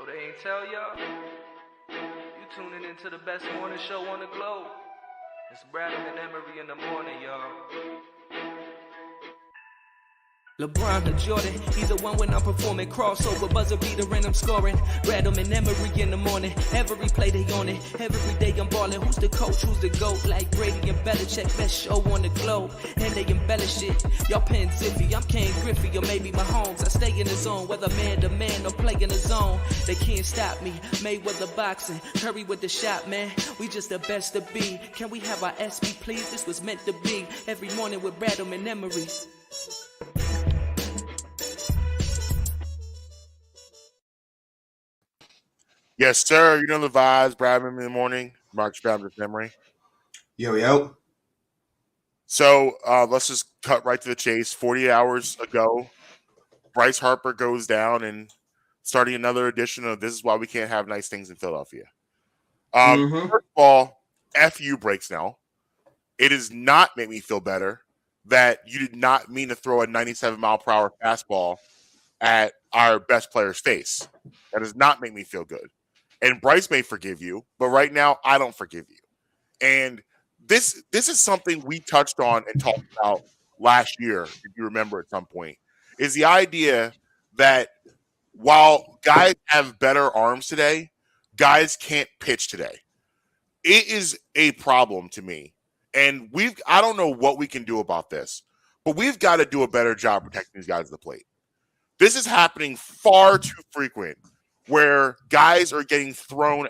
They ain't tell y'all. You tuning into the best morning show on the globe. It's Bradham and Emery in the morning, y'all. LeBron and Jordan, either one when I'm performing. Crossover, buzzer beater, and I'm scoring. Bradham and Emery in the morning. Every play they on it. Every day I'm balling. Who's the coach? Who's the GOAT? Like Brady and Belichick, best show on the globe. And they embellish it. Y'all pin Zippy, I'm Ken Griffey, or maybe Mahomes. I stay in the zone, whether man to man or play in the zone. They can't stop me. Mayweather boxing, Curry with the shot, man. We just the best to be. Can we have our SB, please? This was meant to be. Every morning with Bradham and Emery. Yes, sir. You know the vibes. Bradham in the morning. Marques and Justin. Yo. So let's just cut right to the chase. 48 hours ago, Bryce Harper goes down and starting another edition of This Is Why We Can't Have Nice Things in Philadelphia. First of all, FU breaks now. It does not make me feel better that you did not mean to throw a 97-mile-per-hour fastball at our best player's face. That does not make me feel good. And Bryce may forgive you, but right now I don't forgive you. And this is something we touched on and talked about last year, if you remember at some point, is the idea that while guys have better arms today, guys can't pitch today. It is a problem to me. And I don't know what we can do about this, but we've got to do a better job protecting these guys at the plate. This is happening far too frequent, where guys are getting thrown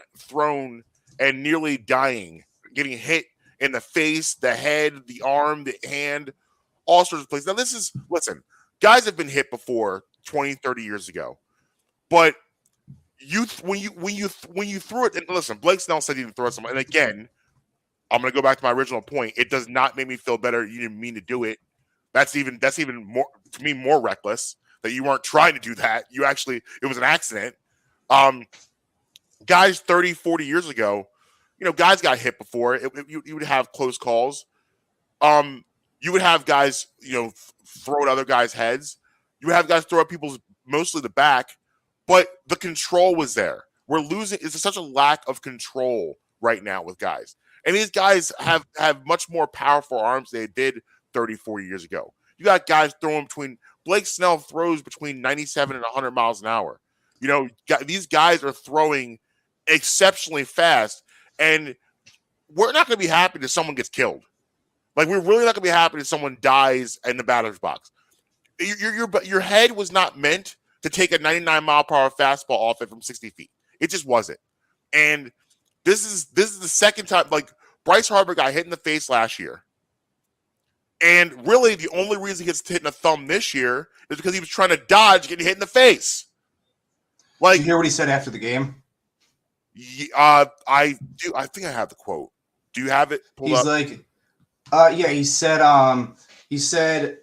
and nearly dying, getting hit in the face, the head, the arm, the hand, all sorts of places. Now, listen, guys have been hit before 20, 30 years ago. But when you threw it, and listen, Blake Snell said he didn't throw it somewhere. And again, I'm going to go back to my original point. It does not make me feel better. You didn't mean to do it. That's even more, to me, more reckless that you weren't trying to do that. It was an accident. Guys 30, 40 years ago, guys got hit before. You would have close calls. You would have guys, throw at other guys' heads. You would have guys throw at people's, mostly the back, but the control was there. We're losing. It's such a lack of control right now with guys. And these guys have much more powerful arms than they did 30, 40 years ago. You got guys throwing Blake Snell throws between 97 and 100 miles an hour. These guys are throwing exceptionally fast, and we're not going to be happy that someone gets killed. Like, we're really not going to be happy if someone dies in the batter's box. Your head was not meant to take a 99-mile-per-hour fastball off it from 60 feet. It just wasn't. And this is the second time. Like, Bryce Harper got hit in the face last year. And really, the only reason he gets hit in the thumb this year is because he was trying to dodge getting hit in the face. Like, did you hear what he said after the game? I do. I think I have the quote. Do you have it pulled He's up? like, yeah, he said,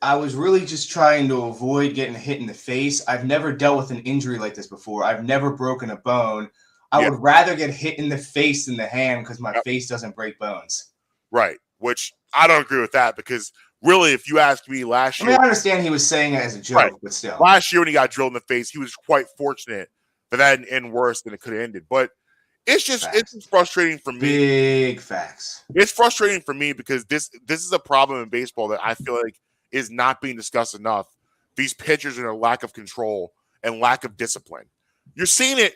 I was really just trying to avoid getting hit in the face. I've never dealt with an injury like this before. I've never broken a bone. I would rather get hit in the face than the hand because my face doesn't break bones. Right. Which I don't agree with that, because really, if you asked me last year, I mean, I understand he was saying it as a joke, but still. Last year when he got drilled in the face, he was quite fortunate that didn't end worse than it could have ended. But it's just it's frustrating for me. Big facts. It's frustrating for me because this is a problem in baseball that I feel like is not being discussed enough. These pitchers and their lack of control and lack of discipline. You're seeing it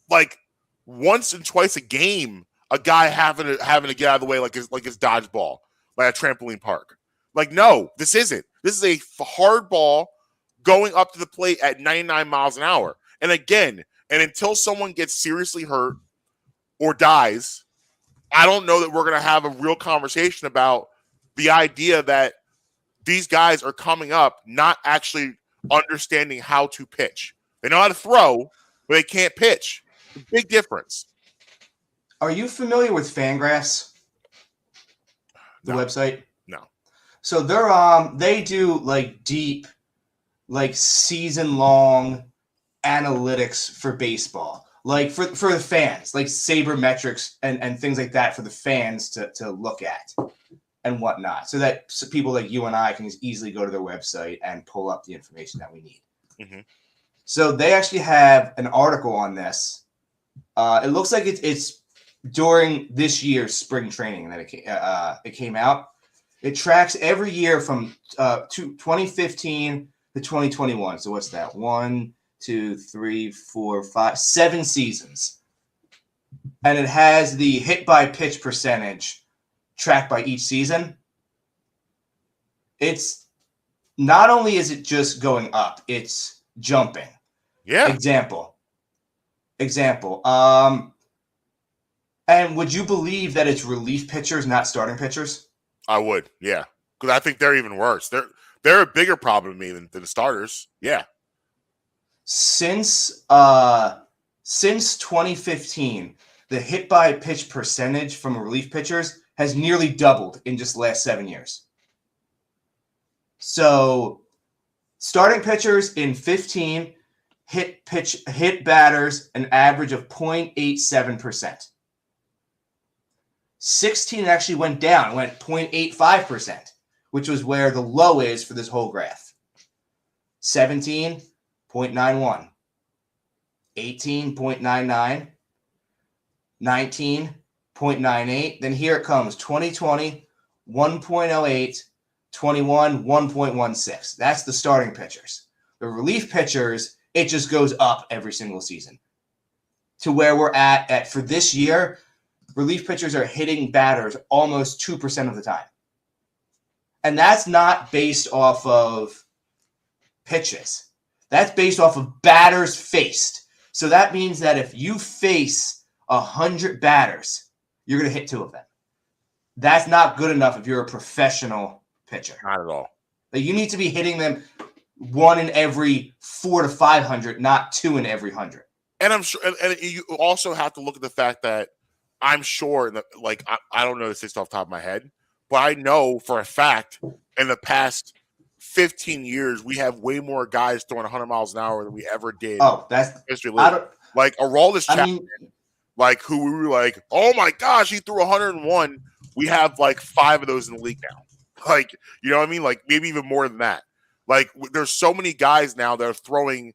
like once and twice a game. A guy having to get out of the way like his dodgeball, like a trampoline park. Like, no, this isn't. This is a hard ball going up to the plate at 99 miles an hour. And again, until someone gets seriously hurt or dies, I don't know that we're going to have a real conversation about the idea that these guys are coming up not actually understanding how to pitch. They know how to throw, but they can't pitch. Big difference. Are you familiar with Fangraphs? The website? No. So they do like deep, like season-long analytics for baseball. Like for the fans, like sabermetrics and things like that for the fans to look at and whatnot. So that people like you and I can just easily go to their website and pull up the information that we need. Mm-hmm. So they actually have an article on this. It looks like it's during this year's spring training that it came out. It tracks every year from 2015 to 2021. So what's that? 1, 2, 3, 4, 5, 7 seasons. And it has the hit by pitch percentage tracked by each season. It's not only is it just going up, it's jumping. Yeah. Example. And would you believe that it's relief pitchers, not starting pitchers? I would, yeah. Because I think they're even worse. They're a bigger problem to me than the starters. Yeah. Since 2015, the hit by pitch percentage from relief pitchers has nearly doubled in just the last 7 years. So starting pitchers in 15 hit batters an average of 0.87%. 16 actually went down, went 0.85%, which was where the low is for this whole graph. 17, 0.91. 18, 0.99. 19, 0.98. Then here it comes, 2020, 1.08. 21, 1.16. That's the starting pitchers. The relief pitchers, it just goes up every single season. To where we're at for this year, relief pitchers are hitting batters almost 2% of the time. And that's not based off of pitches. That's based off of batters faced. So that means that if you face 100 batters, you're going to hit 2 of them. That's not good enough if you're a professional pitcher. Not at all. Like, you need to be hitting them 1 in every 400 to 500, not 2 in every 100. And I'm sure, and you also have to look at the fact that I'm sure that, like, I don't know this off the top of my head, but I know for a fact in the past 15 years, we have way more guys throwing 100 miles an hour than we ever did. Oh, that's history. Like Aroldis Chapman, like, who we were like, oh my gosh, he threw 101. We have like 5 of those in the league now. Like, you know what I mean? Like, maybe even more than that. Like, there's so many guys now that are throwing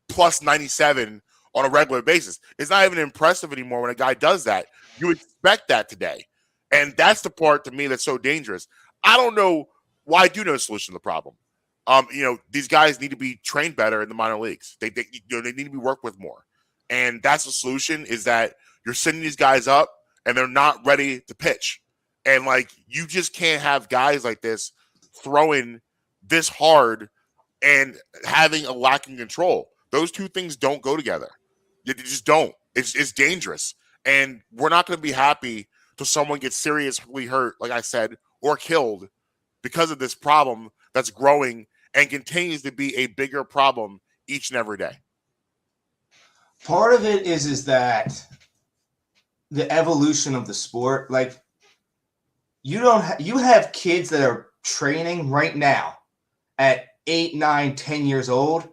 plus 97 on a regular basis. It's not even impressive anymore when a guy does that. You expect that today. And that's the part to me that's so dangerous. I don't know. Well, I do know the solution to the problem. These guys need to be trained better in the minor leagues. They need to be worked with more. And that's the solution, is that you're sending these guys up and they're not ready to pitch. And like, you just can't have guys like this throwing this hard and having a lack in control. Those two things don't go together. They just don't. It's dangerous. And we're not going to be happy till someone gets seriously hurt, like I said, or killed because of this problem that's growing and continues to be a bigger problem each and every day. Part of it is that the evolution of the sport, like you have kids that are training right now at 8, 9, 10 years old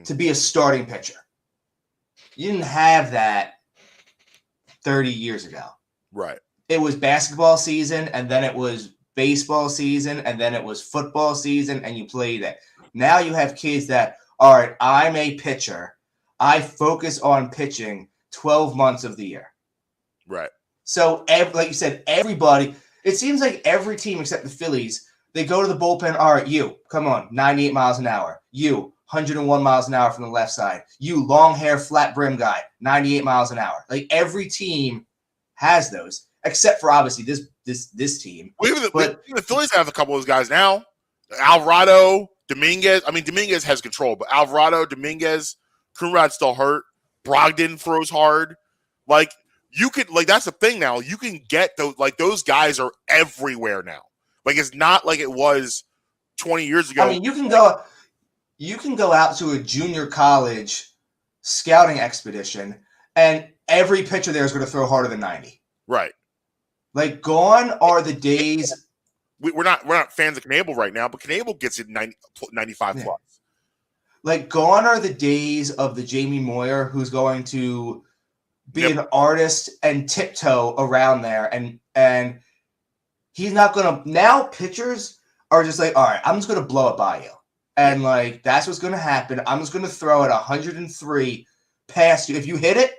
to be a starting pitcher. You didn't have that 30 years ago. Right. It was basketball season, and then it was baseball season, and then it was football season, and you played it. Now you have kids that, all right, I'm a pitcher. I focus on pitching 12 months of the year. Right. So, like you said, everybody, it seems like every team except the Phillies, they go to the bullpen. All right, you, come on, 98 miles an hour. You, 101 miles an hour from the left side. You, long hair, flat brim guy, 98 miles an hour. Like every team has those, except for obviously this team. Well, even the Phillies have a couple of those guys now. Alvarado, Dominguez. I mean, Dominguez has control, but Alvarado, Dominguez, Coonrod's still hurt. Brogdon throws hard. Like, you could, like, that's the thing now. You can get those, like, those guys are everywhere now. Like, it's not like it was 20 years ago. I mean, you can go out to a junior college scouting expedition, and every pitcher there is going to throw harder than 90. Right. Like, gone are the days. We're not fans of Knable right now, but Knable gets it 95 plus. Like, gone are the days of the Jamie Moyer who's going to be an artist and tiptoe around there, and he's not going to. Now pitchers are just like, all right, I'm just going to blow it by you. And, like, that's what's going to happen. I'm just going to throw it 103 past you. If you hit it,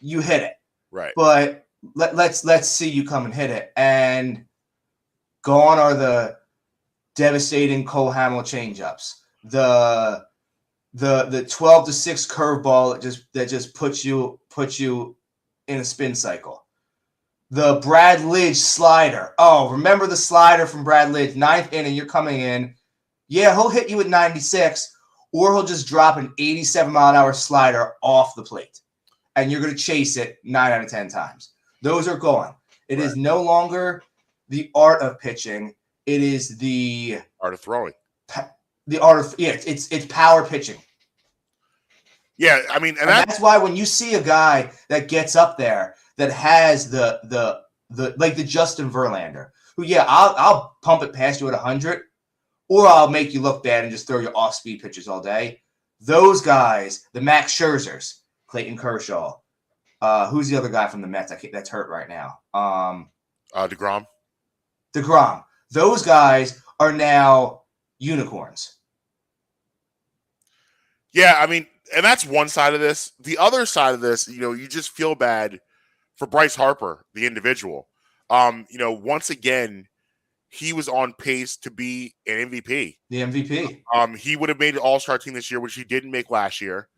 you hit it. Right. But let's see you come and hit it. And gone are the devastating Cole Hamill changeups. The 12-6 curveball that just puts you in a spin cycle. The Brad Lidge slider. Oh, remember the slider from Brad Lidge? 9th inning, you're coming in. Yeah, he'll hit you at 96, or he'll just drop an 87-mile-an-hour slider off the plate, and you're going to chase it 9 out of 10 times. Those are gone. It is no longer the art of pitching. It is the art of throwing. The art of it's power pitching. Yeah, I mean, and that's why when you see a guy that gets up there that has the like the Justin Verlander, who I'll pump it past you at 100. Or I'll make you look bad and just throw you off-speed pitches all day. Those guys, the Max Scherzers, Clayton Kershaw. Who's the other guy from the Mets that's hurt right now? DeGrom. DeGrom. Those guys are now unicorns. Yeah, I mean, and that's one side of this. The other side of this, you just feel bad for Bryce Harper, the individual. Once again, he was on pace to be an MVP. The MVP. He would have made an all-star team this year, which he didn't make last year.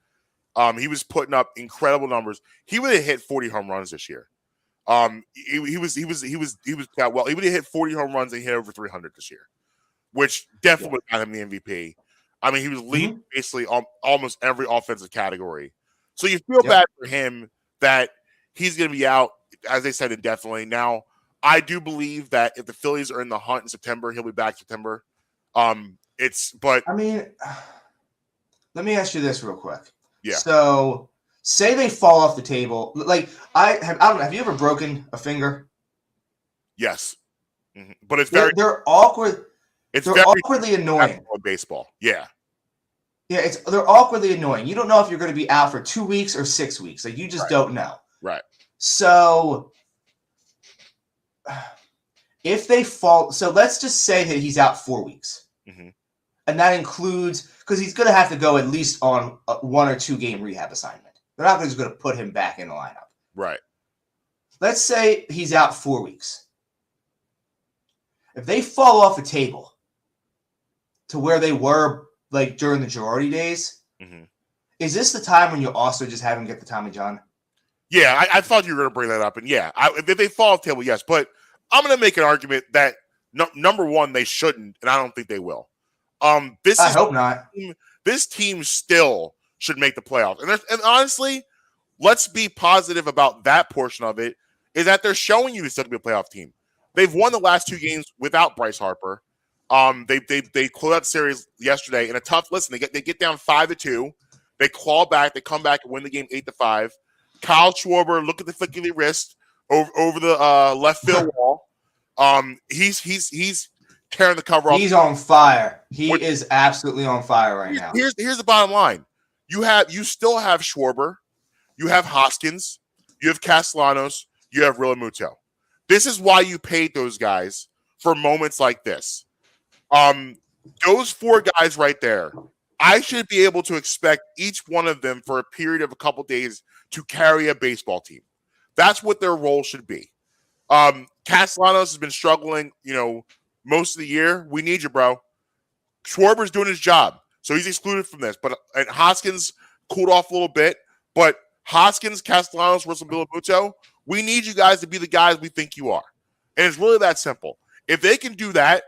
He was putting up incredible numbers. He would have hit 40 home runs this year. He would have hit 40 home runs and hit over 300 this year, which definitely got him the MVP. I mean, he was leading basically almost every offensive category. So you feel bad for him that he's going to be out, as they said, indefinitely. Now, I do believe that if the Phillies are in the hunt in September, he'll be back in September. I mean, let me ask you this real quick. Yeah. So, say they fall off the table. Like, I don't know. Have you ever broken a finger? Yes. Mm-hmm. But it's they're awkward. They're awkwardly annoying. Baseball. Yeah. Yeah, they're awkwardly annoying. You don't know if you're going to be out for 2 weeks or 6 weeks. Like, you just don't know. Right. So, if they fall, so let's just say that he's out 4 weeks. Mm-hmm. And that includes, because he's going to have to go at least on a 1 or 2 game rehab assignment. They're not just going to put him back in the lineup. Right. Let's say he's out 4 weeks. If they fall off the table to where they were like during the Girardi days, is this the time when you also just have him get the Tommy John? Yeah, I thought you were going to bring that up. And if they fall off the table, yes. But I'm going to make an argument that number one, they shouldn't, and I don't think they will. I hope not. This team still should make the playoffs. And honestly, let's be positive about that portion of it, is that they're showing you to still be a playoff team. They've won the last 2 games without Bryce Harper. They closed out the series yesterday in a tough listen. They get down 5-2. They claw back. They come back and win the game 8-5. Kyle Schwarber, look at the flick of the wrist over the left field wall. He's tearing the cover off. He's on fire. He is absolutely on fire right now. Here's the bottom line. You still have Schwarber. You have Hoskins. You have Castellanos. You have Realmuto. This is why you paid those guys for moments like this. Those 4 guys right there, I should be able to expect each one of them for a period of a couple days to carry a baseball team. That's what their role should be. Castellanos has been struggling, most of the year. We need you, bro. Schwarber's doing his job, so he's excluded from this. And Hoskins cooled off a little bit, but Hoskins, Castellanos, Realmuto, we need you guys to be the guys we think you are. And it's really that simple. If they can do that,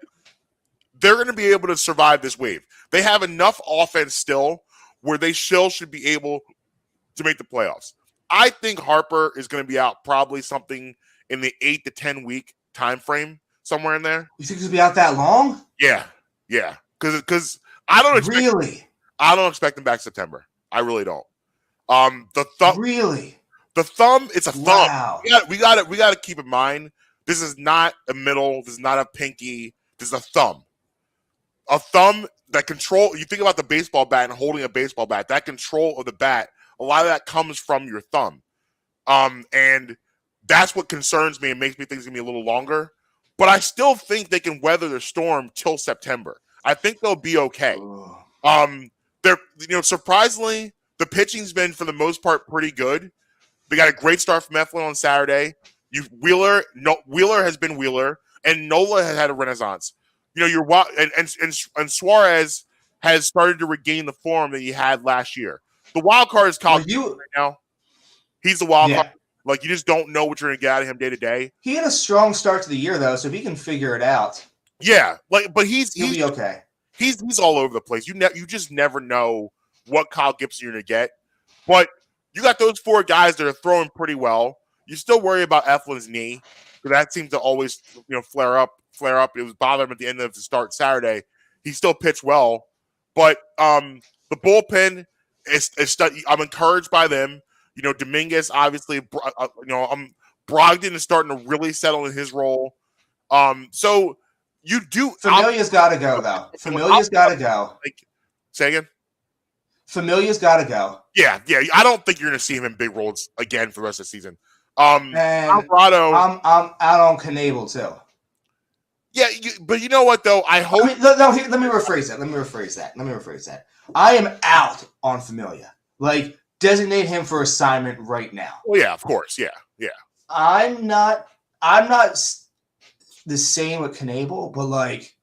they're going to be able to survive this wave. They have enough offense still where they still should be able to make the playoffs. I think Harper is going to be out probably something in the 8 to 10 week time frame, somewhere in there. You think he's going to be out that long? Yeah. Because I don't expect him back September. I really don't. The thumb. Really? The thumb. It's a thumb. Wow. We got to keep in mind. This is not a middle. This is not a pinky. This is a thumb. A thumb that control. You think about the baseball bat and holding a baseball bat. That control of the bat. A lot of that comes from your thumb. And that's what concerns me and makes me think it's gonna be a little longer. But I still think they can weather the storm till September. I think they'll be okay. They're surprisingly, the pitching's been for the most part pretty good. They got a great start from Eflin on Saturday. Wheeler has been Wheeler, and Nola has had a renaissance. And Suarez has started to regain the form that he had last year. The wild card is Kyle right now. He's the wild card. Like, you just don't know what you're going to get out of him day to day. He had a strong start to the year, though, so if he can figure it out. Yeah, but he'll be okay. He's all over the place. You just never know what Kyle Gibson you're going to get. But you got those 4 guys that are throwing pretty well. You still worry about Eflin's knee, because that seems to always flare up. It was bothering him at the end of the start Saturday. He still pitched well, but the bullpen is I'm encouraged by them. Dominguez, obviously, Brogdon is starting to really settle in his role. So you do. Familia's got to go, though. Familia's got to go. Say again? Familia's got to go. Yeah. I don't think you're going to see him in big roles again for the rest of the season. And Alvarado, I'm out on Knebel, too. Yeah, but you know what, though? I hope. Let me rephrase that. I am out on Familia. Like, designate him for assignment right now. Well, yeah, of course. Yeah. I'm not the same with Knebel, but like,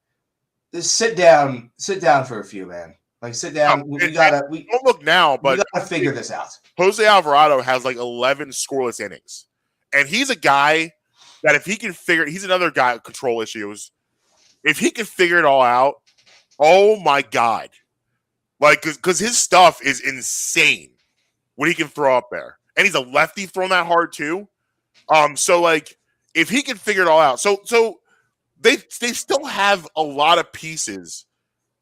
just sit down for a few, man. Like, sit down. We don't look now, but we gotta figure this out. Jose Alvarado has like 11 scoreless innings, and he's a guy that if he can he's another guy with control issues. If he can figure it all out, oh my God. Like, because his stuff is insane what he can throw up there. And he's a lefty throwing that hard too. So like, if he can figure it all out. So they still have a lot of pieces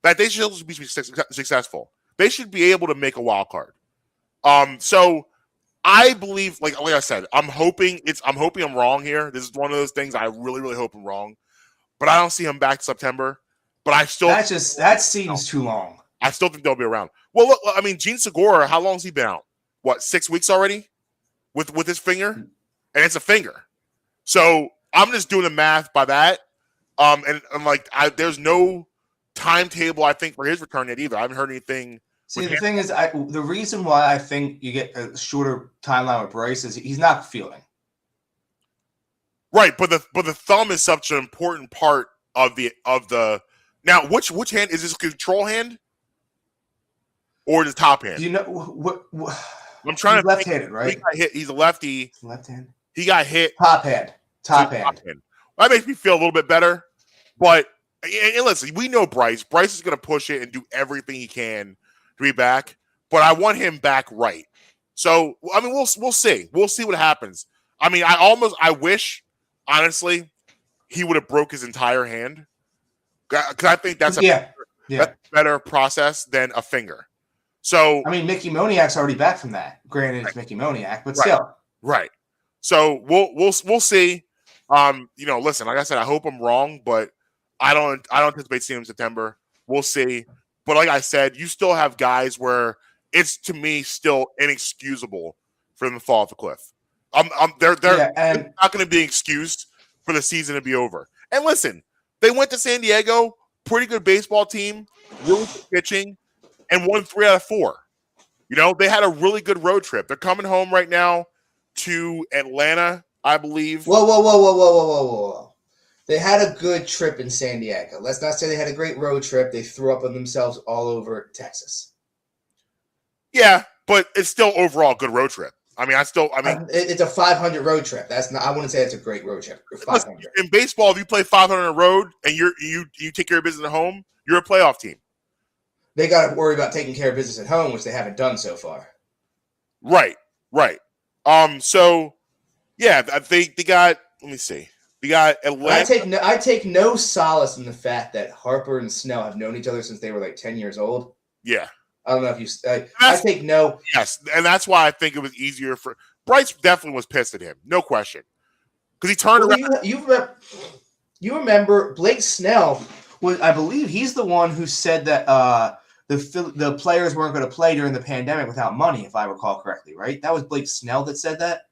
that they should be successful. They should be able to make a wild card. So I believe, like I said, I'm hoping I'm wrong here. This is one of those things I really, really hope I'm wrong. But I don't see him back September. But I still that seems too long. I still think they'll be around. Well, look, I mean, Gene Segura, how long has he been out? What, 6 weeks already? With his finger? And it's a finger. So I'm just doing the math by that. And I'm like, there's no timetable, I think, for his return yet either. I haven't heard anything. See, the thing is, the reason why I think you get a shorter timeline with Bryce is he's not feeling. Right, but the thumb is such an important part of the now. Which hand is this? Control hand or the top hand? You know what? I'm trying to left-handed, right? He got hit. He's a lefty. Left hand. He got hit. Top hand. That makes me feel a little bit better. But and listen, we know Bryce. Bryce is going to push it and do everything he can to be back. But I want him back right. So I mean, we'll see. We'll see what happens. I mean, I wish, honestly, he would have broke his entire hand, because I think that's a better process than a finger. So I mean, Mickey Moniak's already back from that. Granted, it's Mickey Moniak, but still. Right. So we'll see. Listen, like I said, I hope I'm wrong, but I don't anticipate seeing him in September. We'll see. But like I said, you still have guys where it's, to me, still inexcusable for them to fall off a cliff. They're not going to be excused for the season to be over. And listen, they went to San Diego, pretty good baseball team, really good pitching, and won 3 out of 4. They had a really good road trip. They're coming home right now to Atlanta, I believe. Whoa. They had a good trip in San Diego. Let's not say they had a great road trip. They threw up on themselves all over Texas. Yeah, but it's still overall a good road trip. I mean, it's a 500 road trip. I wouldn't say it's a great road trip. 500. In baseball, if you play 500 on the road and you take care of business at home, you're a playoff team. They got to worry about taking care of business at home, which they haven't done so far. Right. So, yeah, I think they got. Let me see. They got Atlanta. I take no solace in the fact that Harper and Snell have known each other since they were like 10 years old. Yeah. I don't know if you. I take no. Yes, and that's why I think it was easier for Bryce. Definitely was pissed at him, no question, because he turned around. You remember Blake Snell was, I believe, he's the one who said that the players weren't going to play during the pandemic without money, if I recall correctly, right? That was Blake Snell that said that.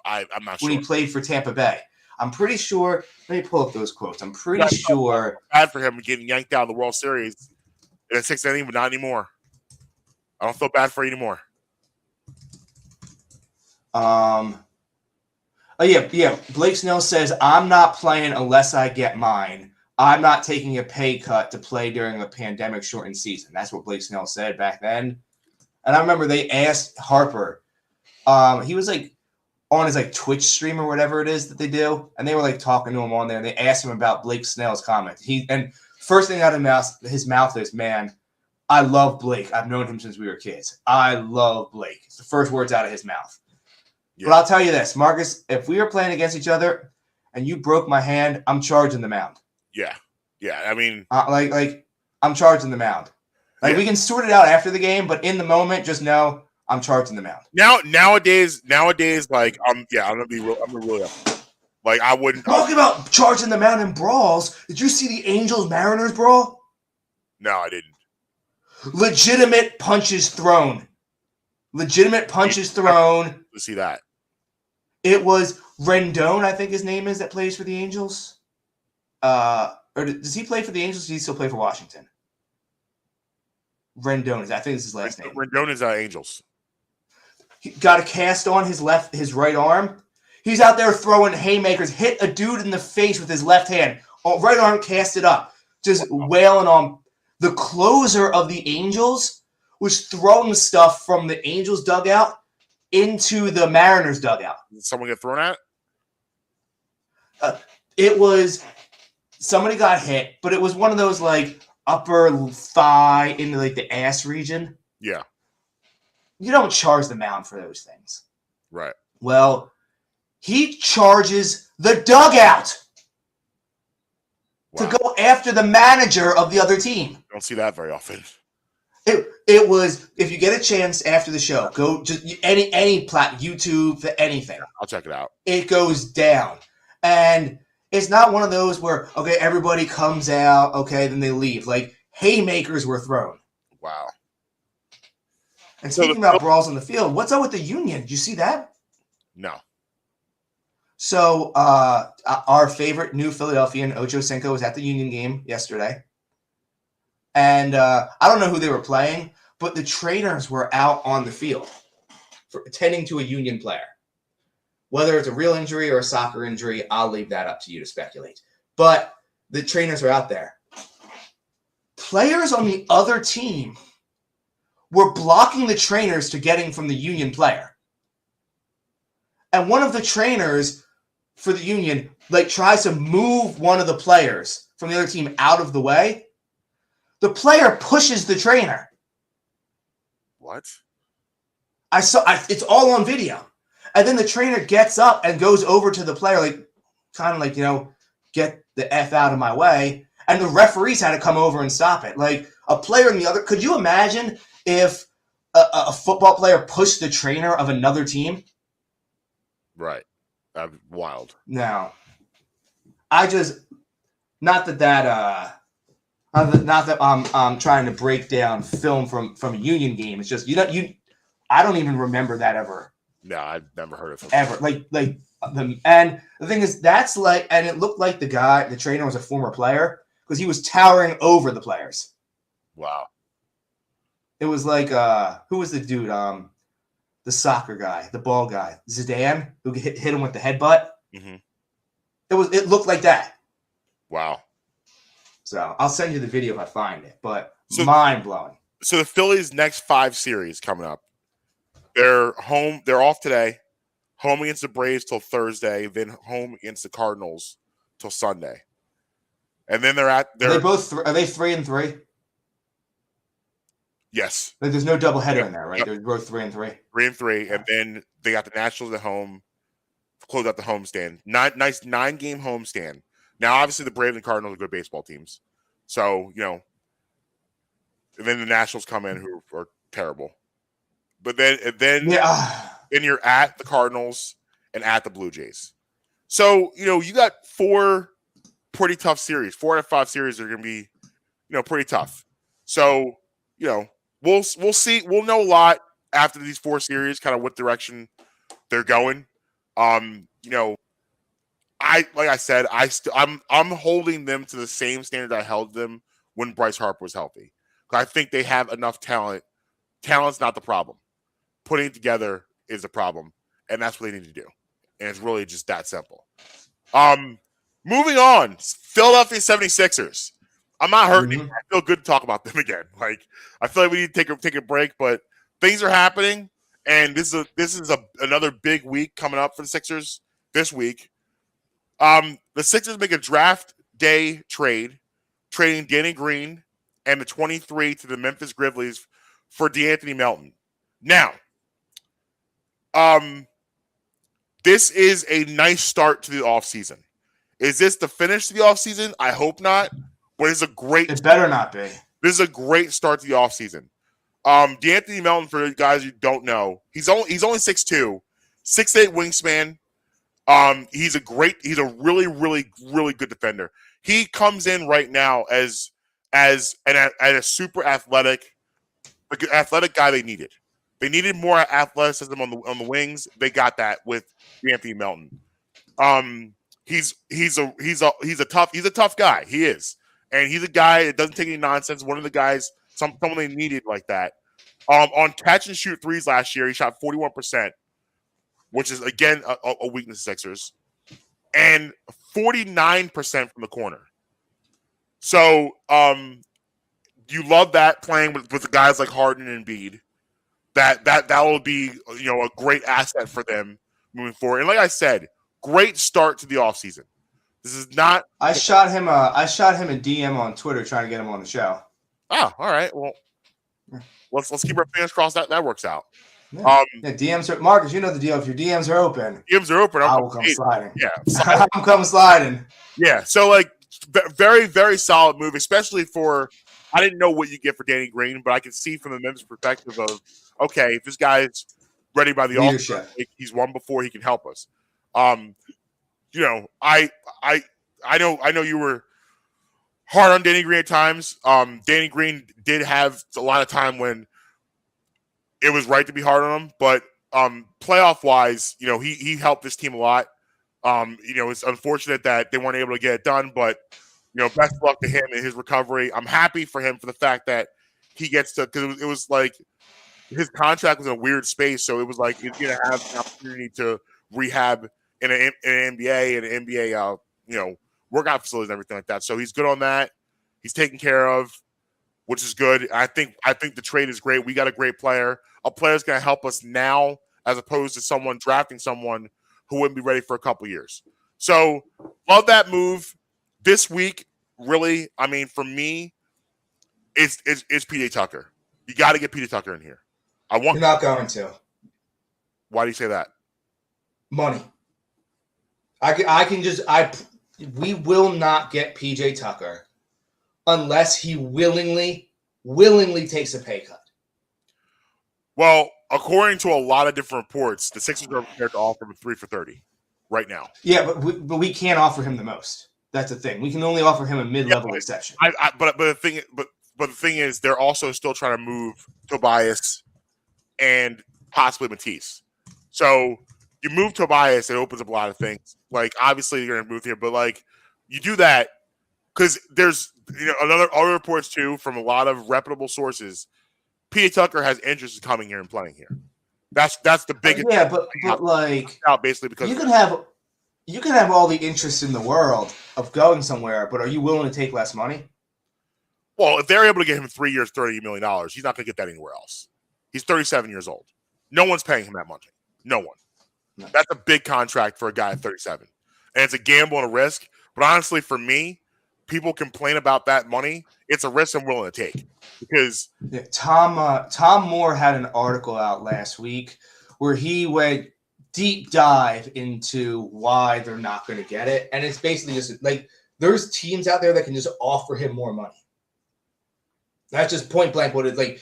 I'm not sure. When he played for Tampa Bay, I'm pretty sure. Let me pull up those quotes. I'm pretty sure. Bad for him getting yanked out of the World Series in a 6th inning, but not anymore. I don't feel bad for you anymore. Blake Snell says, "I'm not playing unless I get mine. I'm not taking a pay cut to play during a pandemic-shortened season." That's what Blake Snell said back then. And I remember they asked Harper. He was like on his like Twitch stream or whatever it is that they do, and they were like talking to him on there. And they asked him about Blake Snell's comment. And first thing out of his mouth is, "Man, I love Blake. I've known him since we were kids. I love Blake." It's the first words out of his mouth. Yeah. But I'll tell you this, Marcus, if we were playing against each other and you broke my hand, I'm charging the mound. Yeah. I mean, I'm charging the mound. We can sort it out after the game, but in the moment, just know I'm charging the mound. Nowadays, like I'm gonna be real. I'm gonna really like I wouldn't talking about charging the mound in brawls. Did you see the Angels Mariners brawl? No, I didn't. Legitimate punches thrown. To see that. It was Rendon, I think his name is, that plays for the Angels. Or does he play for the Angels? Or does he still play for Washington? Rendon, I think is his last name. Rendon is Angels. He got a cast on his right arm. He's out there throwing haymakers, hit a dude in the face with his left hand. Right arm casted up, just wailing on. The closer of the Angels was throwing stuff from the Angels dugout into the Mariners dugout. Did someone get thrown at? It was somebody got hit, but it was one of those like upper thigh into like the ass region. Yeah. You don't charge the mound for those things. Right. Well, he charges the dugout. Wow. To go after the manager of the other team. Don't see that very often. It was, if you get a chance after the show, go just any platform, YouTube, anything. I'll check it out. It goes down. And it's not one of those where, okay, everybody comes out, okay, then they leave. Like, haymakers were thrown. Wow. And speaking about brawls on the field, what's up with the Union? Did you see that? No. So our favorite new Philadelphian, Ocho Cinco, was at the Union game yesterday. And I don't know who they were playing, but the trainers were out on the field attending to a Union player. Whether it's a real injury or a soccer injury, I'll leave that up to you to speculate. But the trainers are out there. Players on the other team were blocking the trainers to getting from the Union player. And one of the trainers for the Union like tries to move one of the players from the other team out of the way, the player pushes the trainer. What? It's all on video. And then the trainer gets up and goes over to the player, like, kind of like, get the F out of my way. And the referees had to come over and stop it. Like, a player in the other, could you imagine if a football player pushed the trainer of another team? Right. Wild. No. I just, not that I'm trying to break down film from a Union game. It's just, I don't even remember that ever. No, I've never heard of him. Ever. And the thing is, and it looked like the trainer was a former player because he was towering over the players. Wow. It was like, who was the dude? The soccer guy, the ball guy, Zidane, who hit him with the headbutt. Mm-hmm. It looked like that. Wow. So I'll send you the video if I find it, but mind blowing. So the Phillies' next 5 series coming up. They're home. They're off today. Home against the Braves till Thursday. Then home against the Cardinals till Sunday. And then are they 3-3? Yes. Like there's no doubleheader in there, right? Yep. They're both 3-3. 3-3, and then they got the Nationals at home. Close out the homestand. Nice 9-game homestand. Now, obviously, the Braves and Cardinals are good baseball teams. So, and then the Nationals come in who are terrible. But then you're at the Cardinals and at the Blue Jays. So, you got 4 pretty tough series. 4 out of 5 series are going to be, pretty tough. So, we'll see. We'll know a lot after these 4 series, kind of what direction they're going. Like I said, I'm holding them to the same standard I held them when Bryce Harper was healthy. I think they have enough talent. Talent's not the problem. Putting it together is the problem, and that's what they need to do. And it's really just that simple. Moving on, Philadelphia 76ers. I'm not hurting. I feel good to talk about them again. Like, I feel like we need to take a break, but things are happening, and this is another big week coming up for the Sixers this week. The Sixers make a draft day trade, trading Danny Green and the 23 to the Memphis Grizzlies for DeAnthony Melton. Now, this is a nice start to the offseason. Is this the finish to the offseason? I hope not, but it's a great It better not be. This is a great start to the offseason. DeAnthony Melton, for you guys who don't know, he's only 6'2", 6'8" wingspan. He's a really, really, really good defender. He comes in right now as a super athletic guy they needed. They needed more athleticism on the wings. They got that with Anthony Melton. He's a tough guy. He is, and he's a guy that doesn't take any nonsense. One of the guys, someone they needed like that. On catch and shoot threes last year, he shot 41%, which is again a weakness of Sixers, and 49% from the corner. So you love that playing with the guys like Harden and Embiid. That will be a great asset for them moving forward. And like I said, great start to the offseason. This is not. I shot him a DM on Twitter trying to get him on the show. Oh, all right. Well, let's keep our fingers crossed that works out. Yeah. DMs are Marcus. You know the deal. If your DMs are open, I will come sliding. Yeah, I'm coming sliding. Yeah. So like, very very solid move, especially for. I didn't know what you get for Danny Green, but I can see from the Memphis perspective of, okay, if this guy's ready by the All-Star, he's won before, he can help us. I know you were hard on Danny Green at times. Danny Green did have a lot of time when it was right to be hard on him, but playoff-wise, he helped this team a lot. It's unfortunate that they weren't able to get it done, but best of luck to him in his recovery. I'm happy for him for the fact that he gets to, because it was like his contract was in a weird space, so it was like he's going to have an opportunity to rehab in an NBA and NBA, workout facilities and everything like that. So he's good on that. He's taken care of, which is good. I think the trade is great. We got a great player. A player's going to help us now, as opposed to someone drafting someone who wouldn't be ready for a couple years. So love that move. This week, really, I mean, for me, it's PJ Tucker. You got to get PJ Tucker in here. You're not going to. Why do you say that? Money. We will not get PJ Tucker unless he willingly takes a pay cut. Well, according to a lot of different reports, the Sixers are prepared to offer him 3 for $30 right now. Yeah, but we can't offer him the most. That's the thing. We can only offer him a mid-level exception. But the thing is, they're also still trying to move Tobias and possibly Matisse. So you move Tobias, it opens up a lot of things. Like, obviously, you're going to move here, but like, you do that because there's other reports too from a lot of reputable sources. PJ Tucker has interest in coming here and playing here. That's the biggest. Yeah, but like, out basically because you can have all the interest in the world of going somewhere, but are you willing to take less money? Well, if they're able to get him 3 years, $30 million, he's not going to get that anywhere else. He's 37 years old. No one's paying him that money. No one. No. That's a big contract for a guy at 37. And it's a gamble and a risk. But honestly, for me, people complain about that money. It's a risk I'm willing to take. Because Tom Moore had an article out last week where he went deep dive into why they're not going to get it. And it's basically just like there's teams out there that can just offer him more money. That's just point blank what it's like.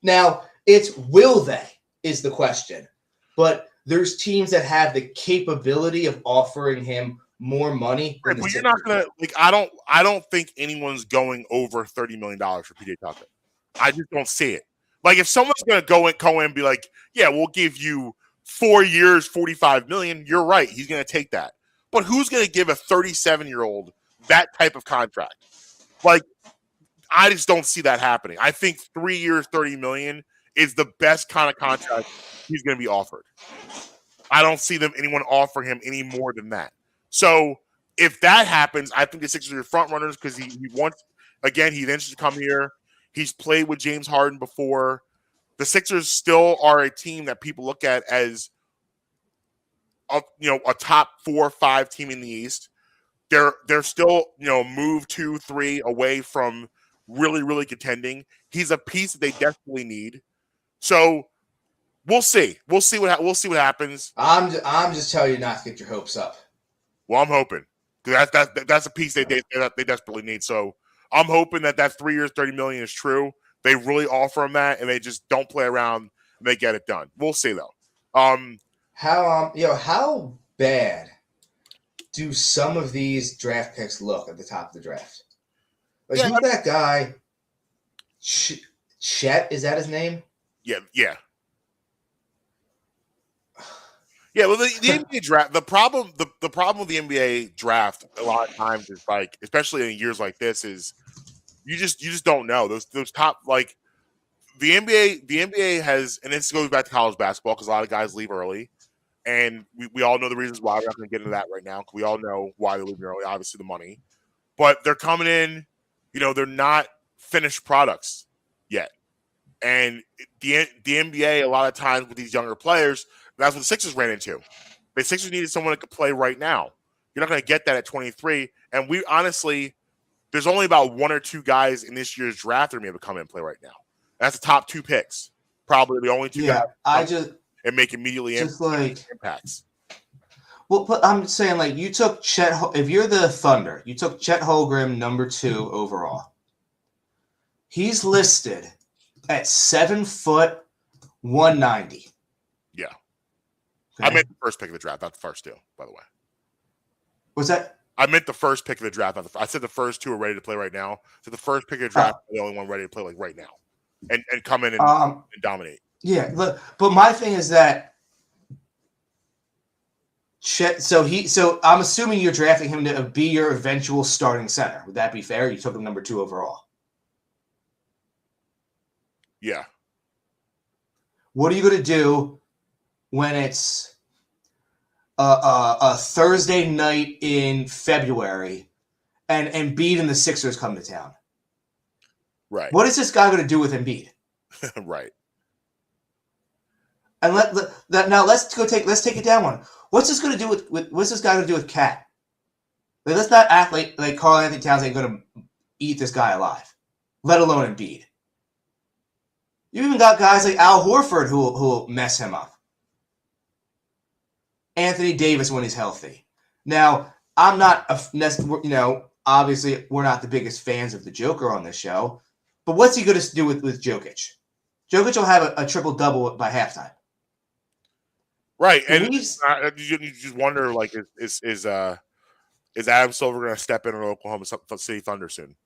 Now, it's will they is the question. But there's teams that have the capability of offering him more money. Right, but you're not gonna like. I don't think anyone's going over $30 million for PJ Tucker. I just don't see it. Like, if someone's gonna go in and be like, "Yeah, we'll give you 4 years, $45 million," you're right. He's gonna take that. But who's gonna give a 37-year-old that type of contract? Like, I just don't see that happening. I think 3 years, $30 million is the best kind of contract he's going to be offered. I don't see anyone offering him any more than that. So if that happens, I think the Sixers are front runners because he wants, again, he's interested to come here. He's played with James Harden before. The Sixers still are a team that people look at as a top 4 or 5 team in the East. They're still, move 2, 3 away from really, really contending. He's a piece that they desperately need. So we'll see. We'll see what happens. I'm just telling you not to get your hopes up. Well, I'm hoping because that's a piece they desperately need. So I'm hoping that 3 years, $30 million is true. They really offer him that, and they just don't play around and they get it done. We'll see though. How bad do some of these draft picks look at the top of the draft? Like, who's that guy? Chet, is that his name? Yeah. Well, the NBA draft. The problem with the NBA draft a lot of times is like, especially in years like this, is you just don't know those top, like the NBA has, and this goes back to college basketball because a lot of guys leave early, and we all know the reasons why. We're not going to get into that right now because we all know why they're leaving early. Obviously, the money, but they're coming in. They're not finished products yet. And the NBA, a lot of times with these younger players, that's what the Sixers ran into. The Sixers needed someone that could play right now. You're not going to get that at 23. And we honestly, there's only about 1 or 2 guys in this year's draft that are able to come in and play right now. That's the top 2 picks. Probably the only 2 guys and make immediately impacts. Well, but I'm saying, like, you took Chet. If you're the Thunder, you took Chet Holmgren, number 2 overall. He's listed at 7 foot 190. Yeah. Okay. I meant the first pick of the draft, not the first 2, by the way. What's that? I meant the first pick of the draft. I said the first 2 are ready to play right now. So the first pick of the draft is the only one ready to play like right now. And come in and dominate. Yeah, look, but my thing is that Chet, so I'm assuming you're drafting him to be your eventual starting center. Would that be fair? You took him number 2 overall. Yeah. What are you going to do when it's a Thursday night in February and Embiid and the Sixers come to town? Right. What is this guy going to do with Embiid? Right. And let's take it down one. What's this going to do with what's this guy going to do with Cat? Like, let's not act like Karl Anthony Towns ain't going to eat this guy alive, let alone Embiid. You even got guys like Al Horford who will mess him up. Anthony Davis when he's healthy. Now, I'm not, obviously we're not the biggest fans of the Joker on this show, but what's he going to do with Jokic? Jokic will have a triple-double by halftime. Right, and you just wonder, like, is Adam Silver going to step in on Oklahoma City Thunder soon?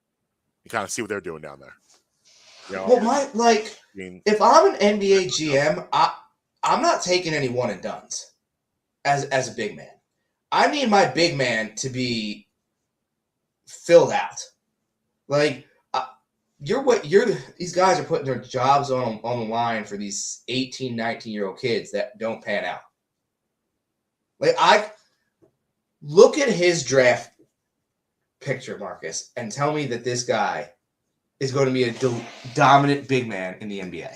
You kind of see what they're doing down there. Well, if I'm an NBA GM, I'm not taking any one and dones as a big man. I need my big man to be filled out. Like, these guys are putting their jobs on the line for these 18, 19-year-old kids that don't pan out. Like, I look at his draft picture, Marcus, and tell me that this guy is going to be a dominant big man in the NBA.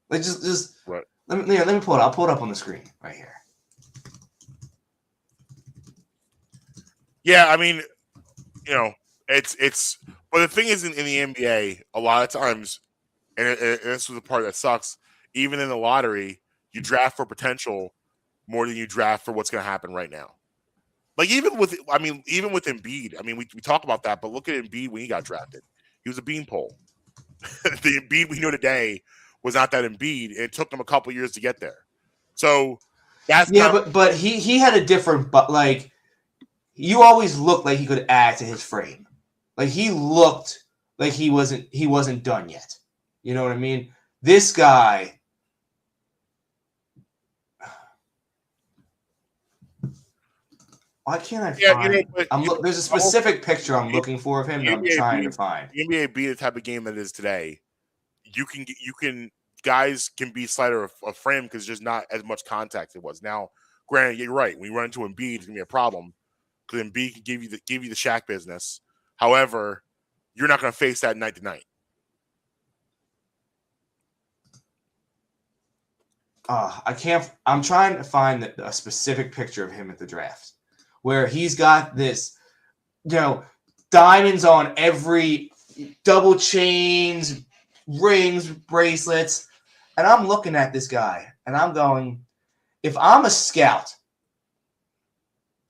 Like, just right. Let me pull it. I'll pull it up on the screen right here. Yeah, I mean, it's. But the thing is, in the NBA, a lot of times, and this was the part that sucks. Even in the lottery, you draft for potential more than you draft for what's going to happen right now. Like, even with Embiid, I mean, we talk about that, but look at Embiid when he got drafted. He was a beanpole. The Embiid we know today was not that Embiid. It took him a couple years to get there. So that's but he had a different, but like, you always looked like he could add to his frame. Like, he looked like he wasn't done yet. You know what I mean? This guy. Why can't I find? There's a specific picture I'm looking for of him that I'm trying to find. The NBA be the type of game that it is today. Guys can be slighter of frame because there's just not as much contact it was. Now, granted, you're right. When you run into Embiid, it's gonna be a problem because Embiid can give you the Shaq business. However, you're not gonna face that night to night. I can't. I'm trying to find a specific picture of him at the draft where he's got this, diamonds on every, double chains, rings, bracelets. And I'm looking at this guy and I'm going, if I'm a scout,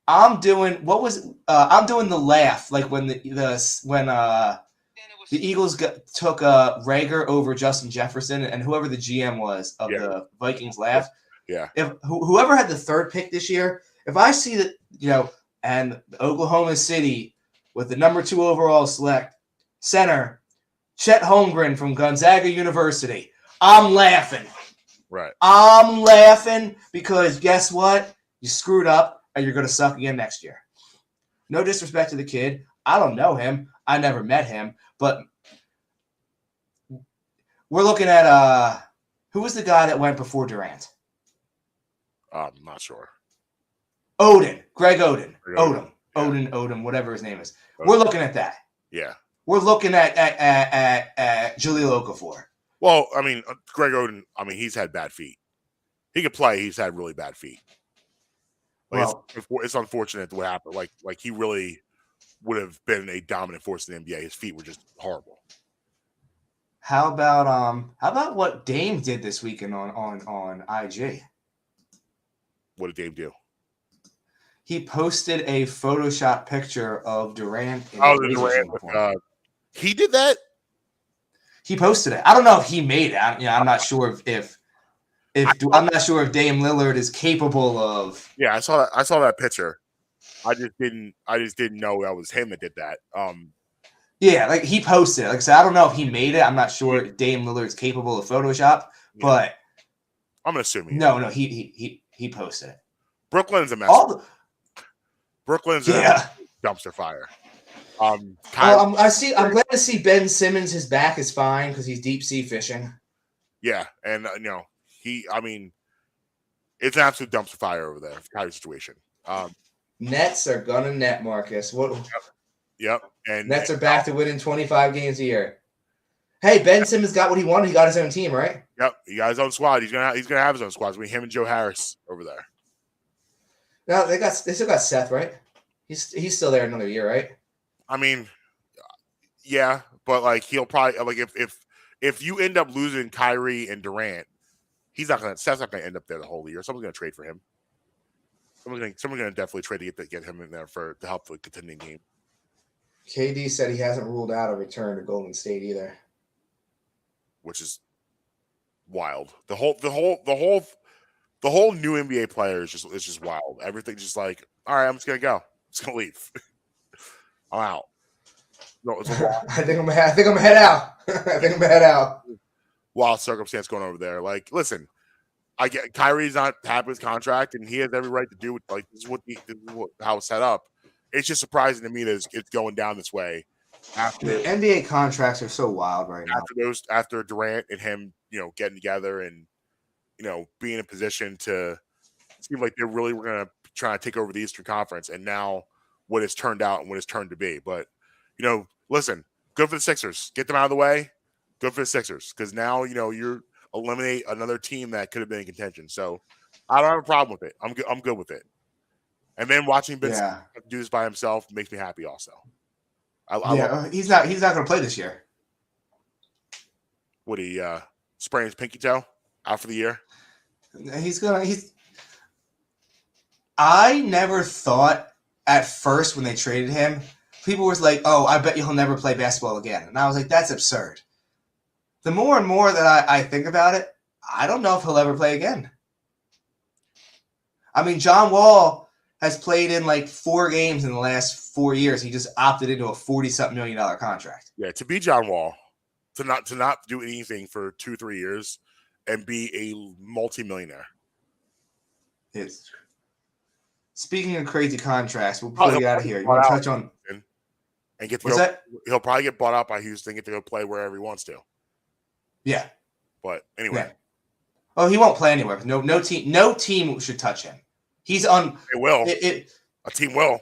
I'm doing the laugh, like when the Eagles took Rager over Justin Jefferson and whoever the GM was of the Vikings laugh. Yeah. If whoever had the third pick this year, if I see that, and Oklahoma City with the number 2 overall select center, Chet Holmgren from Gonzaga University, I'm laughing. Right. I'm laughing because guess what? You screwed up and you're going to suck again next year. No disrespect to the kid. I don't know him. I never met him. But we're looking at who was the guy that went before Durant? I'm not sure. Greg Oden. Odom. Odom, whatever his name is. We're looking at that. Yeah. We're looking at Jahlil Okafor. Well, I mean, Greg Oden, he's had bad feet. He could play. He's had really bad feet. It's unfortunate what happened. Like he really would have been a dominant force in the NBA. His feet were just horrible. How about what Dame did this weekend on IG? What did Dame do? He posted a Photoshop picture of Durant. He did that? He posted it. I don't know if he made it. I'm not sure if I'm not sure if Dame Lillard is capable of. Yeah, I saw that picture. I just didn't know that was him that did that. Yeah, like he posted it. Like I said, I don't know if he made it. I'm not sure if Dame Lillard's capable of Photoshop, but I'm assuming. No, he posted it. Brooklyn's a mess. Brooklyn's a dumpster fire. I'm glad to see Ben Simmons. His back is fine because he's deep sea fishing. Yeah, and it's an absolute dumpster fire over there. Kind of situation. Nets are gonna net, Marcus. What? Yep. And Nets are back to winning 25 games a year. Hey, Ben Simmons got what he wanted. He got his own team, right? Yep. He got his own squad. He's gonna have his own squad. It's him and Joe Harris over there. No, they still got Seth, right? He's still there another year, right? I mean, yeah, but like he'll probably like if you end up losing Kyrie and Durant, Seth's not gonna end up there the whole year. Someone's gonna trade for him. Someone's gonna definitely trade to get him in there to help the contending game. KD said he hasn't ruled out a return to Golden State either, which is wild. The whole new NBA player is just wild. Everything just like, all right, I'm just gonna go. I'm just gonna leave. I'm out. No, it's a wild, I think I'm gonna head out. I think I'm gonna head out. Wild circumstance going over there. Like, listen, I get Kyrie's not happy with his contract, and he has every right to do it. Like, this is how it's set up. It's just surprising to me that it's going down this way. After NBA contracts are so wild right now. After Durant and him, getting together and being in position to seem like they really were going to try to take over the Eastern Conference, and now what it's turned out and what it's turned to be. But listen, good for the Sixers. Get them out of the way. Good for the Sixers because now you're eliminate another team that could have been in contention. So I don't have a problem with it. I'm good with it. And then watching Ben Simmons do this by himself makes me happy also. He's not going to play this year. Would he sprain his pinky toe out for the year? I never thought at first when they traded him, people was like, "Oh, I bet he'll never play basketball again." And I was like, "That's absurd." The more and more that I think about it, I don't know if he'll ever play again. I mean, John Wall has played in like 4 games in the last 4 years. He just opted into a $40-something million contract. Yeah, to be John Wall, to not do anything for 2-3 years and be a multimillionaire. It's speaking of crazy contracts, we'll pull you out of here. You want to touch on and get to go, that? He'll probably get bought out by Houston, get to go play wherever he wants to. Yeah, but anyway. Yeah. Oh, he won't play anywhere. No team should touch him. He's on. It will. A team will.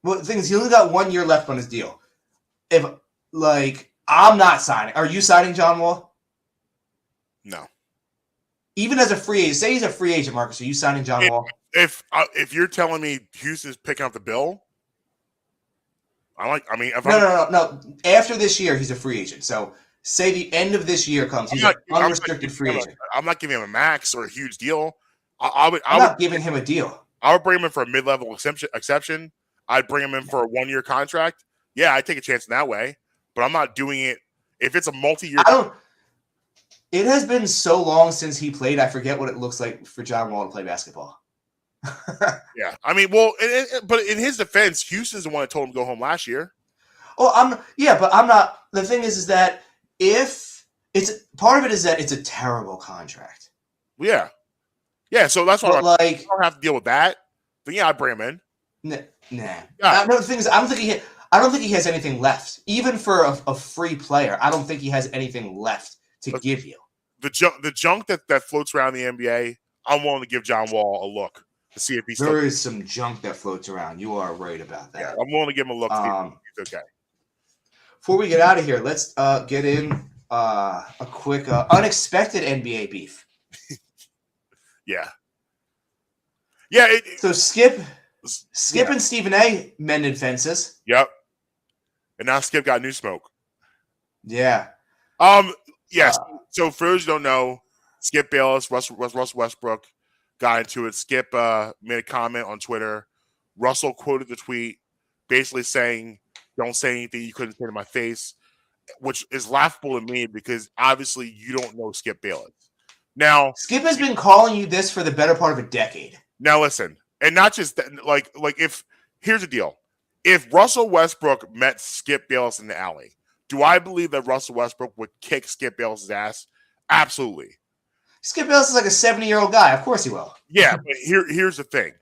Well, the thing is, he only got 1 year left on his deal. I'm not signing. Are you signing John Wall? No. Even as a free agent, say he's a free agent, Marcus. Are you signing John Wall? If you're telling me Houston's picking up the bill, no. After this year, he's a free agent. So say the end of this year comes, he's an unrestricted free agent. I'm not giving him a max or a huge deal. I'm not giving him a deal. I would bring him in for a mid-level exception. I'd bring him in for a 1-year contract. Yeah, I'd take a chance in that way, but I'm not doing it if it's a multi-year. It has been so long since he played. I forget what it looks like for John Wall to play basketball. Yeah, I mean, well, but in his defense, Houston's the one that told him to go home last year. Oh, but I'm not. The thing is that if it's part of it is that it's a terrible contract. Yeah. Yeah, so that's why I don't have to deal with that. But yeah, I'd bring him in. Nah. Yeah. No, the thing is, I don't think he has anything left. Even for a free player, I don't think he has anything left to give you. The junk that floats around the NBA, I'm willing to give John Wall a look to see if he's there is some junk that floats around. You are right about that. Yeah, I'm willing to give him a look to see if he's okay. Before we get out of here, let's get in a quick unexpected NBA beef. Yeah. So Skip and Stephen A. mended fences. Yep. And now Skip got new smoke. Yeah. Yes. So for those who don't know, Skip Bayless, Russell Westbrook got into it. Skip made a comment on Twitter. Russell quoted the tweet basically saying, "Don't say anything you couldn't say to my face," which is laughable to me because obviously you don't know Skip Bayless. Now, Skip has been calling you this for the better part of a decade. Now listen, and not just that, like if here's the deal. If Russell Westbrook met Skip Bayless in the alley, do I believe that Russell Westbrook would kick Skip Bayless' ass? Absolutely. Skip Bayless is like a 70-year-old guy. Of course he will. Yeah, but here's the thing.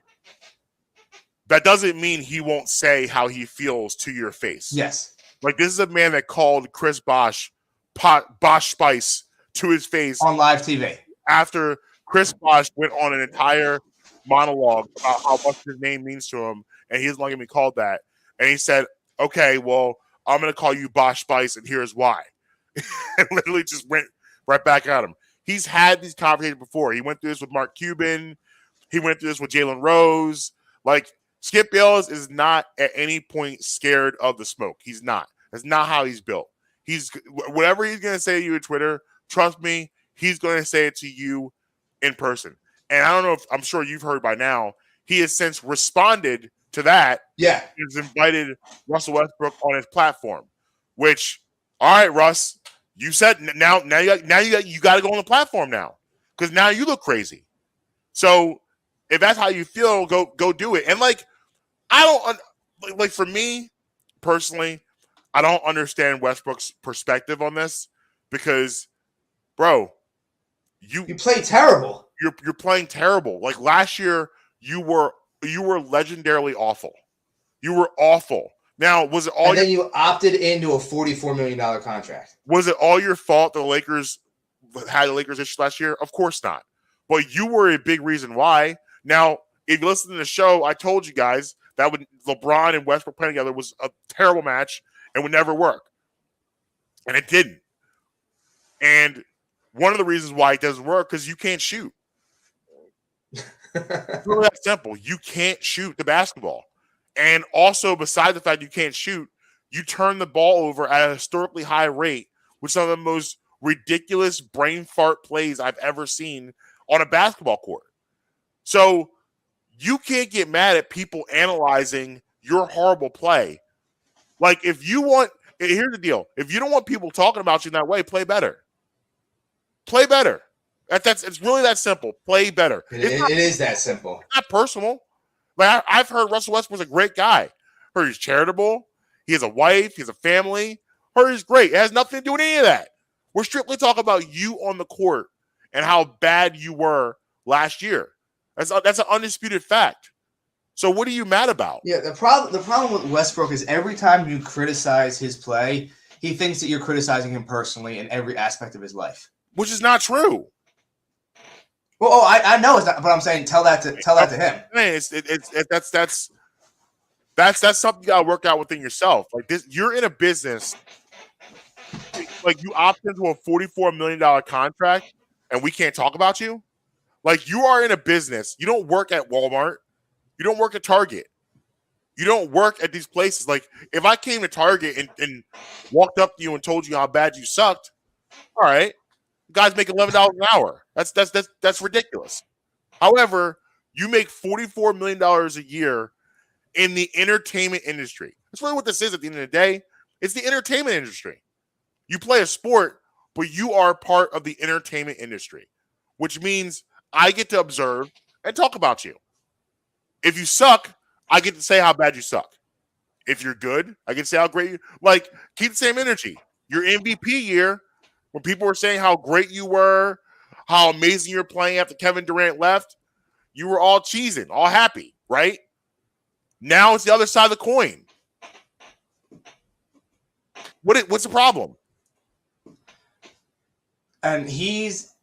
That doesn't mean he won't say how he feels to your face. Yes. Like this is a man that called Chris Bosh Spice to his face on live TV. After Chris Bosh went on an entire monologue about how much his name means to him, and he doesn't like him being called that. And he said, "Okay, well, I'm going to call you Bosh Spice, and here's why." And literally just went right back at him. He's had these conversations before. He went through this with Mark Cuban, He went through this with Jalen Rose. Like, Skip Bayless is not at any point scared of the smoke. He's not. That's not how he's built. He's whatever he's going to say to you on Twitter, trust me, he's going to say it to you in person. And I don't know if I'm sure you've heard by now, he has since responded to that. Yeah. He's invited Russell Westbrook on his platform, which, all right, Russ, you said now you got to go on the platform now because now you look crazy. So if that's how you feel, go do it. And like, I don't like for me personally, I don't understand Westbrook's perspective on this because, bro, you play terrible. You're playing terrible. Like last year, you were legendarily awful. You were awful. Now, was it all? And then you opted into a $44 million contract. Was it all your fault the Lakers had the Lakers issue last year? Of course not. But you were a big reason why. Now, if you listen to the show, I told you guys that when LeBron and Westbrook playing together was a terrible match and would never work. And it didn't. And one of the reasons why it doesn't work because you can't shoot. It's really that simple. You can't shoot the basketball. And also, besides the fact you can't shoot, you turn the ball over at a historically high rate, which is some of the most ridiculous brain fart plays I've ever seen on a basketball court. So you can't get mad at people analyzing your horrible play. Like, if you want, here's the deal. If you don't want people talking about you in that way, play better. Play better. It's really that simple. Play better. It is that simple. It's not personal. Like I've heard Russell Westbrook's a great guy. Heard he's charitable. He has a wife. He has a family. Heard he's great. It has nothing to do with any of that. We're strictly talking about you on the court and how bad you were last year. That's an undisputed fact. So what are you mad about? Yeah, the problem with Westbrook is every time you criticize his play, he thinks that you're criticizing him personally in every aspect of his life. Which is not true. Well, I know it's not, but I'm saying tell that to him. Man, that's something you gotta work out within yourself. Like this, you're in a business. Like you opt into a $44 million contract, and we can't talk about you. Like you are in a business. You don't work at Walmart. You don't work at Target. You don't work at these places. Like if I came to Target and walked up to you and told you how bad you sucked, all right. Guys make $11 an hour. That's ridiculous. However, you make $44 million a year in the entertainment industry. That's really what this is at the end of the day. It's the entertainment industry. You play a sport, but you are part of the entertainment industry, which means I get to observe and talk about you. If you suck, I get to say how bad you suck. If you're good, I get to say how great you like. Keep the same energy. Your MVP year, when people were saying how great you were, how amazing you're playing after Kevin Durant left, you were all cheesing, all happy, right? Now it's the other side of the coin. What's the problem? And his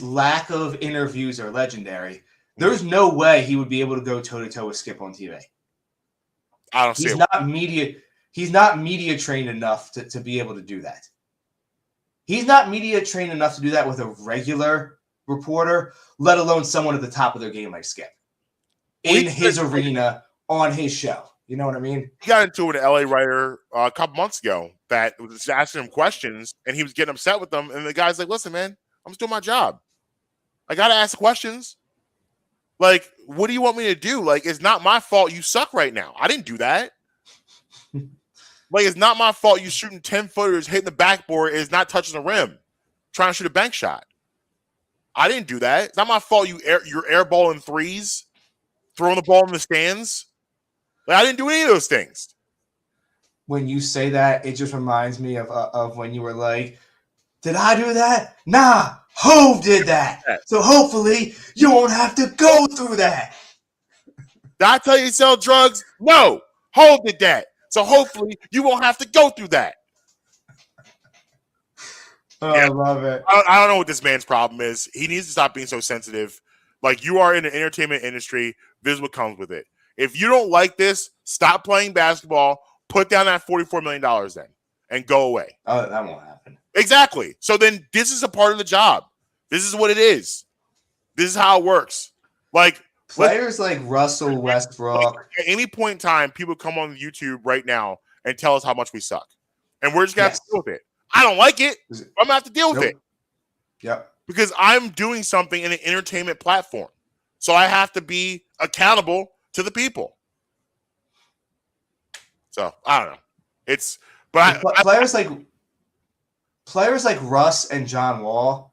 lack of interviews are legendary. There's no way he would be able to go toe-to-toe with Skip on TV. I don't see it. He's not media trained enough to be able to do that. He's not media trained enough to do that with a regular reporter, let alone someone at the top of their game like Skip. In his arena, on his show. You know what I mean? He got into it with an LA writer a couple months ago that was asking him questions, and he was getting upset with them. And the guy's like, listen, man, I'm just doing my job. I got to ask questions. Like, what do you want me to do? Like, it's not my fault you suck right now. I didn't do that. Like, it's not my fault you shooting 10-footers, hitting the backboard, is not touching the rim, trying to shoot a bank shot. I didn't do that. It's not my fault you're airballing threes, throwing the ball in the stands. Like, I didn't do any of those things. When you say that, it just reminds me of when you were like, did I do that? Nah, Hove did that. So hopefully you won't have to go through that. Did I tell you to sell drugs? No, Hove did that. So hopefully you won't have to go through that. Oh, yeah. I love it. I don't know what this man's problem is. He needs to stop being so sensitive. Like, you are in the entertainment industry. This is what comes with it. If you don't like this, stop playing basketball, put down that $44 million then, and go away. Oh, that won't happen. Exactly. So then this is a part of the job. This is what it is. This is how it works. Like players like Russell Westbrook. At any point in time, people come on YouTube right now and tell us how much we suck, and we're just gonna have to deal with it. I don't like it. I'm gonna have to deal with it. Yep. Because I'm doing something in an entertainment platform, so I have to be accountable to the people. So I don't know. Players like Russ and John Wall,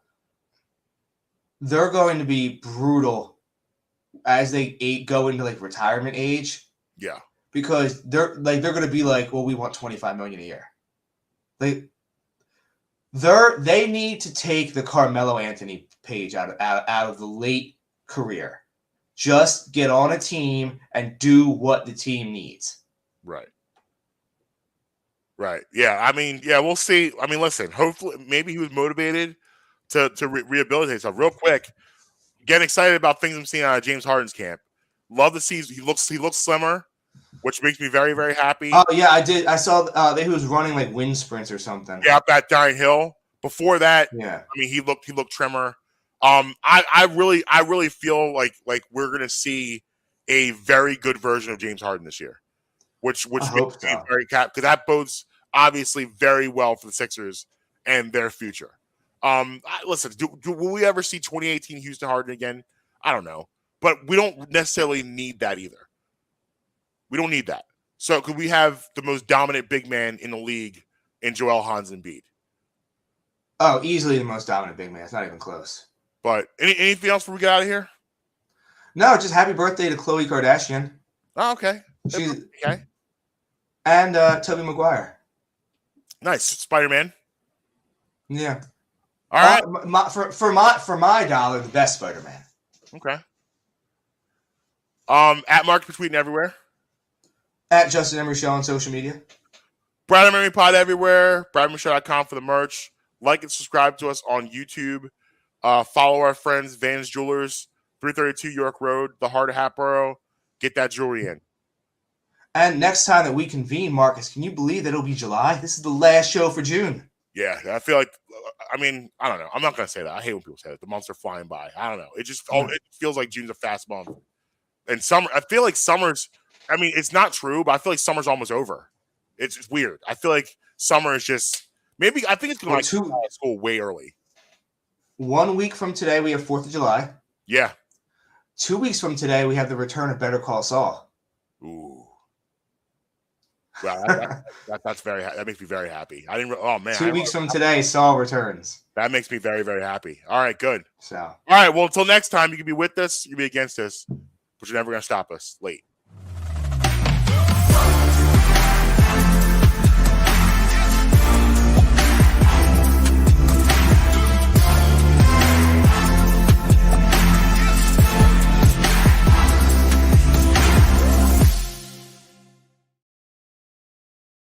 they're going to be brutal as they go into like retirement age. Yeah, because they're going to be like, well, we want $25 million a year. They need to take the Carmelo Anthony page out of the late career. Just get on a team and do what the team needs. Right. Yeah. I mean, yeah, we'll see. I mean, listen, hopefully maybe he was motivated to rehabilitate himself. Real quick, getting excited about things I'm seeing out of James Harden's camp. Love to see he looks slimmer, which makes me very, very happy. Oh yeah, I did. I saw that he was running like wind sprints or something. Yeah, up that downhill. Before that, yeah. I mean, he looked trimmer. I really feel like we're gonna see a very good version of James Harden this year, which makes me very because that bodes obviously very well for the Sixers and their future. Listen, will we ever see 2018 Houston Harden again? I don't know, but we don't necessarily need that either. We don't need that. So could we have the most dominant big man in the league in Joel Embiid? Oh, easily the most dominant big man. It's not even close. But anything else before we get out of here? No, just happy birthday to Khloe Kardashian. Oh, okay. She's okay. And Tobey Maguire. Nice. Spider-Man. Yeah. All right. For my dollar, the best Spider-Man. Okay. At Marques tweeting everywhere. At Justin Emery Show on social media. Brad Emery Pod everywhere. BradEmeryShow.com for the merch. Like and subscribe to us on YouTube. Follow our friends, Vans Jewelers, 332 York Road, the heart of Hatboro. Get that jewelry in. And next time that we convene, Marcus, can you believe that it'll be July? This is the last show for June. Yeah, I feel like, I mean, I don't know. I'm not going to say that. I hate when people say that. The months are flying by. I don't know. It just, it feels like June's a fast month. And summer, I feel like summer's, I mean, it's not true, but I feel like summer's almost over. It's weird. I feel like summer is just, maybe, I think it's going to like school way early. 1 week from today, we have 4th of July. Yeah. 2 weeks from today, we have the return of Better Call Saul. Ooh. Wow, that's very. That makes me very happy. I didn't. Oh man! 2 weeks from today, Saul returns. That makes me very, very happy. All right, good. So, all right. Well, until next time, you can be with us, you can be against us, but you're never gonna stop us. Late.